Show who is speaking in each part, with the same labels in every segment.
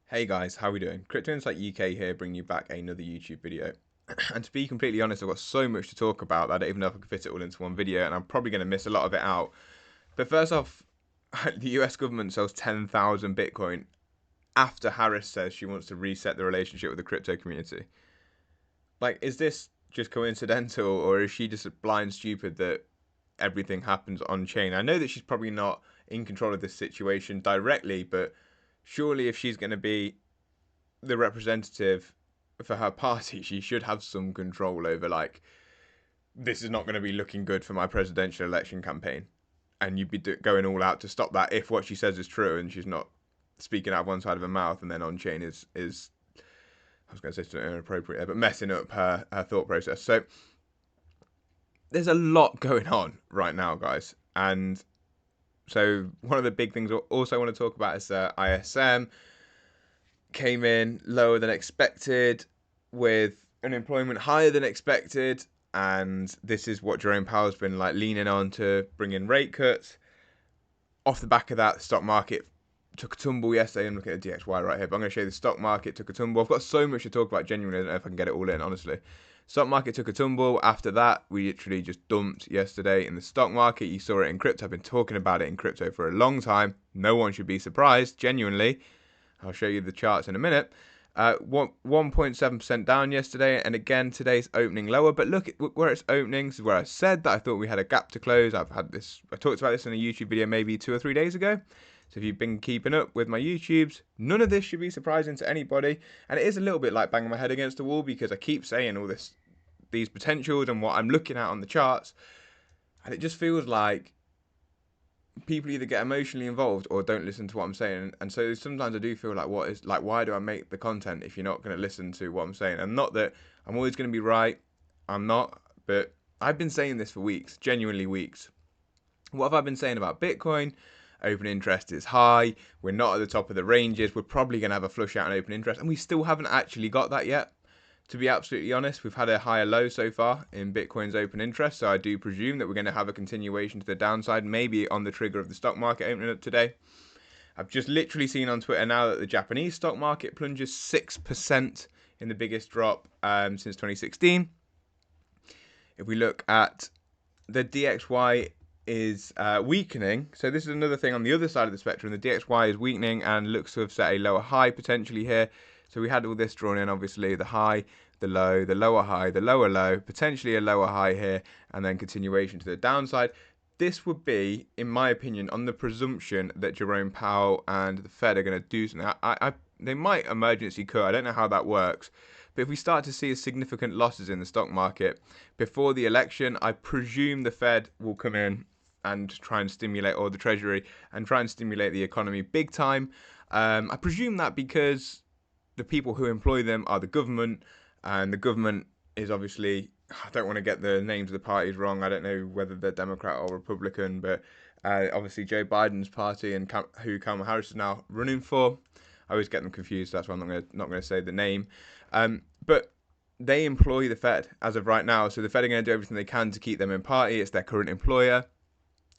Speaker 1: Hey guys, how are we doing? Crypto Insight UK here, bringing you back another YouTube video. And to be completely honest, I've got so much to talk about that I don't even know if I can fit it all into one video, and I'm probably going to miss a lot of it out. But first off, the US government sells 10,000 Bitcoin after Harris says she wants to reset the relationship with the crypto community. Like, is this just coincidental, or is she just blind stupid that everything happens on chain? I know that she's probably not in control of this situation directly, but surely if she's going to be the representative for her party, she should have some control over, like, this is not going to be looking good for my presidential election campaign, and you'd be going all out to stop that if what she says is true and she's not speaking out of one side of her mouth and then on chain is I was going to say something inappropriate, but messing up her thought process. So there's a lot going on right now, guys, and so one of the big things I also want to talk about is ISM came in lower than expected, with unemployment higher than expected, and this is what Jerome Powell's been like leaning on to bring in rate cuts. Off the back of that, the stock market took a tumble yesterday. I'm looking at the DXY right here, but I'm going to show you the stock market took a tumble. I've got so much to talk about, genuinely. I don't know if I can get it all in, honestly. Stock market took a tumble. After that, we literally just dumped yesterday in the stock market. You saw it in crypto. I've been talking about it in crypto for a long time. No one should be surprised, genuinely. I'll show you the charts in a minute. 1.7% down yesterday, and again today's opening lower. But look at where it's opening. This is where I said that I thought we had a gap to close. I talked about this in a YouTube video maybe 2 or 3 days ago. So if you've been keeping up with my YouTubes, none of this should be surprising to anybody. And it is a little bit like banging my head against the wall, because I keep saying all these potentials and what I'm looking at on the charts, and it just feels like people either get emotionally involved or don't listen to what I'm saying. And so sometimes I do feel like, why do I make the content if you're not going to listen to what I'm saying? And not that I'm always going to be right. I'm not. But I've been saying this for weeks, genuinely weeks. What have I been saying about Bitcoin? Open interest is high. We're not at the top of the ranges. We're probably going to have a flush out in open interest. And we still haven't actually got that yet. To be absolutely honest, we've had a higher low so far in Bitcoin's open interest, so I do presume that we're going to have a continuation to the downside, maybe on the trigger of the stock market opening up today. I've just literally seen on Twitter now that the Japanese stock market plunges 6% in the biggest drop since 2016. If we look at the DXY is weakening, so this is another thing on the other side of the spectrum. The DXY is weakening and looks to have set a lower high potentially here. So we had all this drawn in, obviously, the high, the low, the lower high, the lower low, potentially a lower high here, and then continuation to the downside. This would be, in my opinion, on the presumption that Jerome Powell and the Fed are going to do something. They might emergency cut. I don't know how that works. But if we start to see significant losses in the stock market before the election, I presume the Fed will come in and try and stimulate, or the Treasury, and try and stimulate the economy big time. I presume that because the people who employ them are the government, and the government is obviously, I don't want to get the names of the parties wrong. I don't know whether they're Democrat or Republican, but obviously Joe Biden's party and who Kamala Harris is now running for. I always get them confused. So that's why I'm not going to say the name. But they employ the Fed as of right now, so the Fed are going to do everything they can to keep them in party. It's their current employer,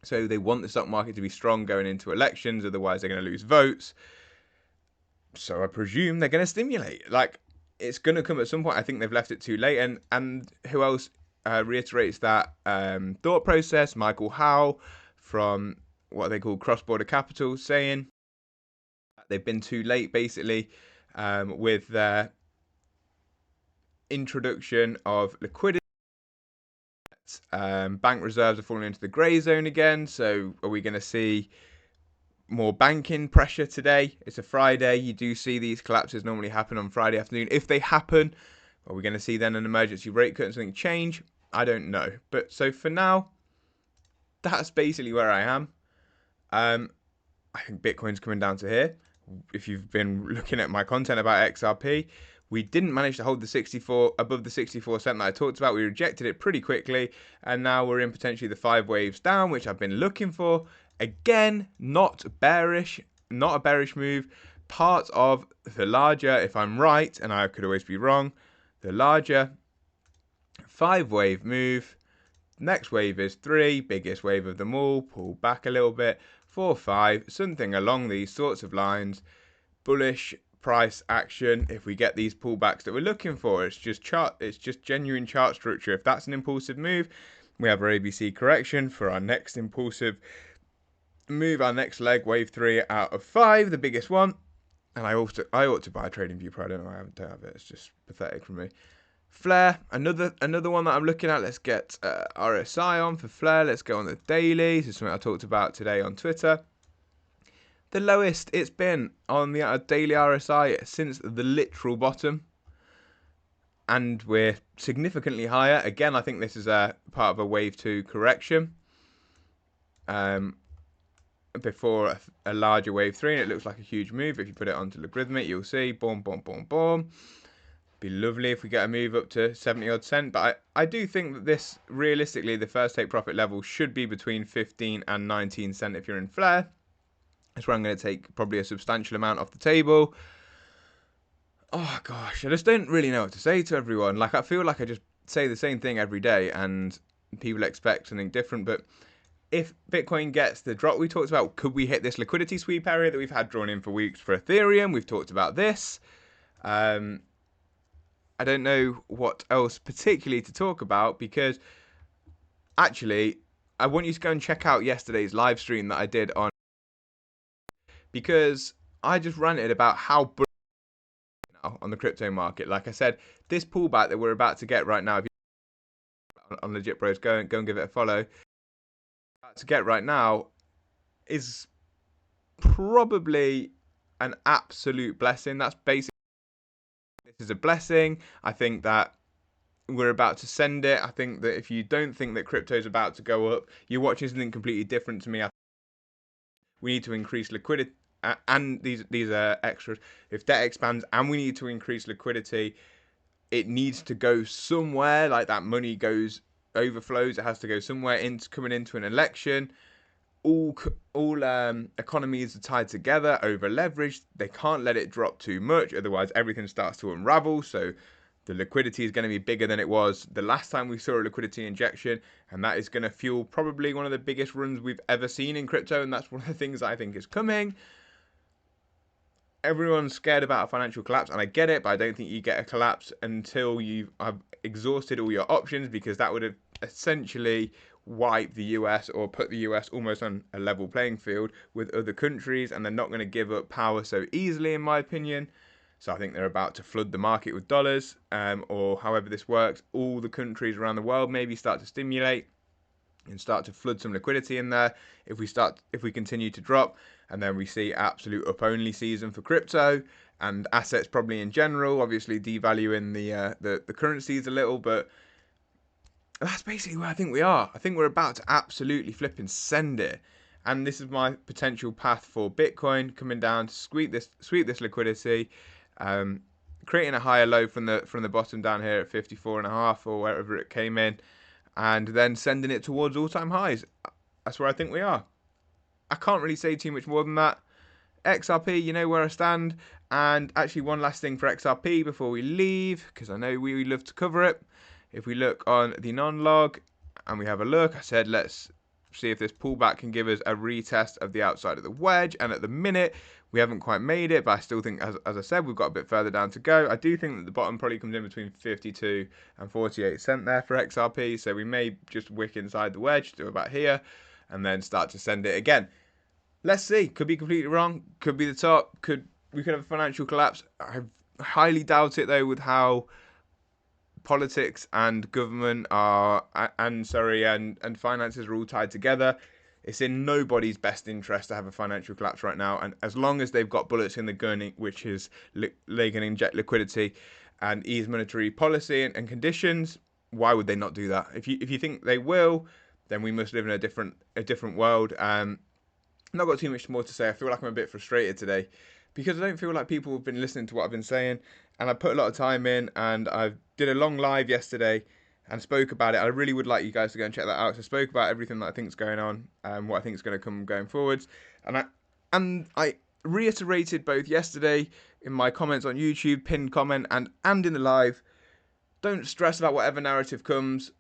Speaker 1: so they want the stock market to be strong going into elections. Otherwise, they're going to lose votes. So I presume they're going to stimulate. Like, it's going to come at some point. I think they've left it too late. And who else reiterates that thought process? Michael Howe from what they call cross-border capital, saying they've been too late, basically, with their introduction of liquidity. Bank reserves are falling into the grey zone again. So are we going to see more banking pressure today? It's a Friday. You do see these collapses normally happen on Friday afternoon. If they happen, are we going to see then an emergency rate cut and something change? I don't know. But so for now, that's basically where I am. I think Bitcoin's coming down to here. If you've been looking at my content about XRP, we didn't manage to hold the 64 above the 64 cent that I talked about. We rejected it pretty quickly, and now we're in potentially the 5 waves down, which I've been looking for. Again, not bearish, not a bearish move. Part of the larger, if I'm right, and I could always be wrong, the larger 5 wave move. Next wave is 3, biggest wave of them all. Pull back a little bit. 4, 5, something along these sorts of lines. Bullish price action, if we get these pullbacks that we're looking for, it's just genuine chart structure. If that's an impulsive move, we have our ABC correction for our next impulsive move, our next leg, wave 3 out of 5, the biggest one. And I ought to buy a trading view, but I don't know. I don't have it. It's just pathetic for me. Flare, another one that I'm looking at. Let's get RSI on for Flare. Let's go on the daily. This is something I talked about today on Twitter. The lowest it's been on the daily RSI since the literal bottom. And we're significantly higher. Again, I think this is a part of a wave 2 correction. Before a larger wave 3, and it looks like a huge move. If you put it onto logarithmic, you'll see boom, boom, boom, boom. Be lovely if we get a move up to 70 odd cent, but I do think that this, realistically, the first take profit level should be between 15 and 19 cent if you're in Flare. That's where I'm going to take probably a substantial amount off the table. Oh gosh, I just don't really know what to say to everyone. Like, I feel like I just say the same thing every day and people expect something different. But if Bitcoin gets the drop we talked about, could we hit this liquidity sweep area that we've had drawn in for weeks for Ethereum? We've talked about this. I don't know what else particularly to talk about, because actually I want you to go and check out yesterday's live stream that I did on, because I just ranted about how on the crypto market. Like I said, this pullback that we're about to get right now, if you on Legit Bros, go and give it a follow. About to get right now is probably an absolute blessing. That's basically, this is a blessing. I think that we're about to send it. I think that if you don't think that crypto is about to go up, you're watching something completely different to me. We need to increase liquidity, and these are extras. If debt expands and we need to increase liquidity, it needs to go somewhere. Like, that money overflows. It has to go somewhere into coming into an election. All economies are tied together, over leveraged. They can't let it drop too much, otherwise everything starts to unravel. So the liquidity is going to be bigger than it was the last time we saw a liquidity injection, and that is going to fuel probably one of the biggest runs we've ever seen in crypto, and that's one of the things I think is coming. Everyone's scared about a financial collapse, and I get it, but I don't think you get a collapse until you have exhausted all your options, because that would have essentially wiped the US, or put the US almost on a level playing field with other countries, and they're not going to give up power so easily, in my opinion. So I think they're about to flood the market with dollars, or however this works. All the countries around the world maybe start to stimulate and start to flood some liquidity in there if we continue to drop, and then we see absolute up only season for crypto and assets probably in general, obviously devaluing the currencies a little, but that's basically where I think we are. I think we're about to absolutely flip and send it, and this is my potential path for Bitcoin, coming down to sweep this liquidity, creating a higher low from the bottom down here at 54.5 or wherever it came in, and then sending it towards all-time highs. That's where I think we are. I can't really say too much more than that. XRP, you know where I stand. And actually, one last thing for XRP before we leave, because I know we love to cover it. If we look on the non-log and we have a look, I said let's see if this pullback can give us a retest of the outside of the wedge, and at the minute we haven't quite made it, but I still think, as I said, we've got a bit further down to go. I do think that the bottom probably comes in between 52 and 48 cent there for XRP, so we may just wick inside the wedge to about here and then start to send it again. Let's see. Could be completely wrong, could be the top, we could have a financial collapse. I highly doubt it though, with how politics and government and finances are all tied together. It's in nobody's best interest to have a financial collapse right now, and as long as they've got bullets in the gun, which is they can inject liquidity and ease monetary policy and conditions, why would they not do that? If you think they will, then we must live in a different world. Not got too much more to say. I feel like I'm a bit frustrated today, because I don't feel like people have been listening to what I've been saying, and I put a lot of time in, and I did a long live yesterday and spoke about it. I really would like you guys to go and check that out. So I spoke about everything that I think is going on and what I think is going to come going forwards, and I reiterated both yesterday in my comments on YouTube, pinned comment, and in the live. Don't stress about whatever narrative comes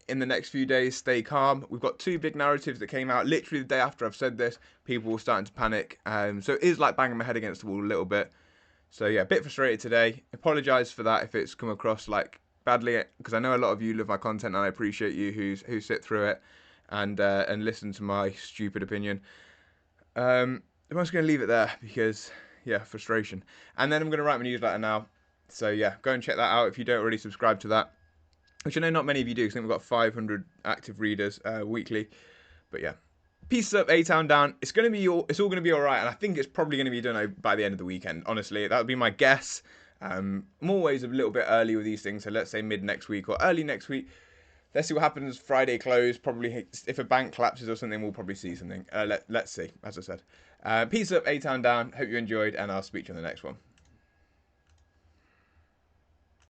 Speaker 1: in the next few days. Stay calm. We've got two big narratives that came out literally the day after I've said this. People were starting to panic, so it is like banging my head against the wall a little bit. So yeah, a bit frustrated today. Apologise for that if it's come across like badly, because I know a lot of you love my content and I appreciate you who sit through it and listen to my stupid opinion. I'm just going to leave it there because, yeah, frustration. And then I'm going to write my newsletter now. So, yeah, go and check that out if you don't already subscribe to that, which I know not many of you do because I think we've got 500 active readers weekly. But, yeah, pieces up, A-Town down. It's all going to be all right. And I think it's probably going to be done by the end of the weekend, honestly. That would be my guess. I'm always a little bit early with these things. So, let's say mid next week or early next week. Let's see what happens. Friday close. Probably if a bank collapses or something, we'll probably see something. Let's see. As I said, peace up, A-Town down. Hope you enjoyed, and I'll speak to you on the next one.